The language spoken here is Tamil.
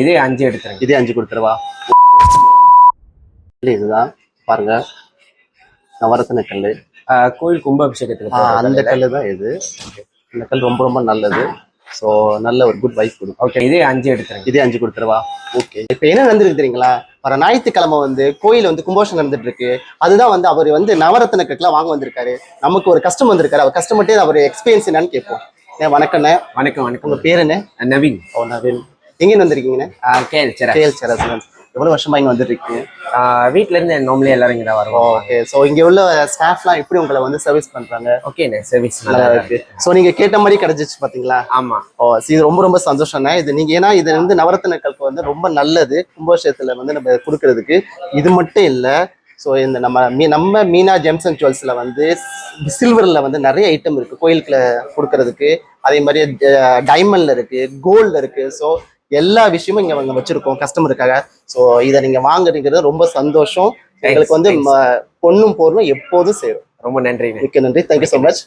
இதே 5 எடுத்துருங்க. இதே 5 கொடுத்துருவா. இதுதான் பாருங்க, நவரத்ன கல். கோயில் கும்பாபிஷேகத்துக்கு அந்த கல் தான் இது. இந்த கல் ரொம்ப ரொம்ப நல்லது. ஸோ நல்ல ஒரு குட் வைப் கொடுக்கும். ஓகே, இதே 5 எடுத்துருங்க. இதே 5 கொடுத்துருவா. ஓகே, இப்போ என்ன நடந்துருக்கு தெரியுங்களா? வர ஞாயிற்றுக்கிழமை கோயில் கும்பாபிஷேகம் நடந்துட்டு இருக்கு. அதுதான் அவர் நவரத்ன கல்லாம் வாங்க வந்திருக்காரு. நமக்கு ஒரு கஸ்டமர் வந்திருக்காரு. அவர் கஸ்டமர்ட்டே அவர் எக்ஸ்பீரியன்ஸ் என்னன்னு கேட்போம். வணக்கண்ணே. வணக்கம் வணக்கம். உங்க பேர் என்ன? நவீன். நவீன். எங்கேருந்து வந்திருக்கீங்கண்ணே? கேஎல். எவ்வளவு வருஷமா இங்க வந்துருக்கீங்க? வீட்ல இருந்து நார்மலி எல்லாரும் இங்க தான் வருவோம். ஓகே, ஸோ இங்க உள்ள ஸ்டாஃப்லாம் எப்படி உங்களை சர்வீஸ் பண்றாங்க? ஓகேண்ணே, சர்வீஸ் நல்லா இருக்கு. ஸோ நீங்க கேட்ட மாதிரி கிடைச்சிச்சு பாத்தீங்களா? ஆமா. இது ரொம்ப ரொம்ப சந்தோஷம்ண்ணே. இது நீங்க ஏன்னா இது நவரத்ன கல்க்கு ரொம்ப நல்லது. கும்பாபிஷேகத்துல நம்ம கொடுக்கறதுக்கு. இது மட்டும் இல்ல, ஸோ இந்த நம்ம மீனா ஜெம்ஸ் அண்ட் ஜுவல்ஸ்ல சில்வர்ல நிறைய ஐட்டம் இருக்கு கோயிலுக்குள்ள கொடுக்கறதுக்கு. அதே மாதிரி டைமண்ட்ல இருக்கு, கோல்ட்ல இருக்கு. ஸோ எல்லா விஷயமும் இங்க வச்சிருக்கோம் கஸ்டமருக்காக. ஸோ இதை நீங்க வாங்குறீங்கிறது ரொம்ப சந்தோஷம். எங்களுக்கு பொண்ணும் போறணும் எப்போதும் சேரும். ரொம்ப நன்றி. மிக்க நன்றி. Thank you so much.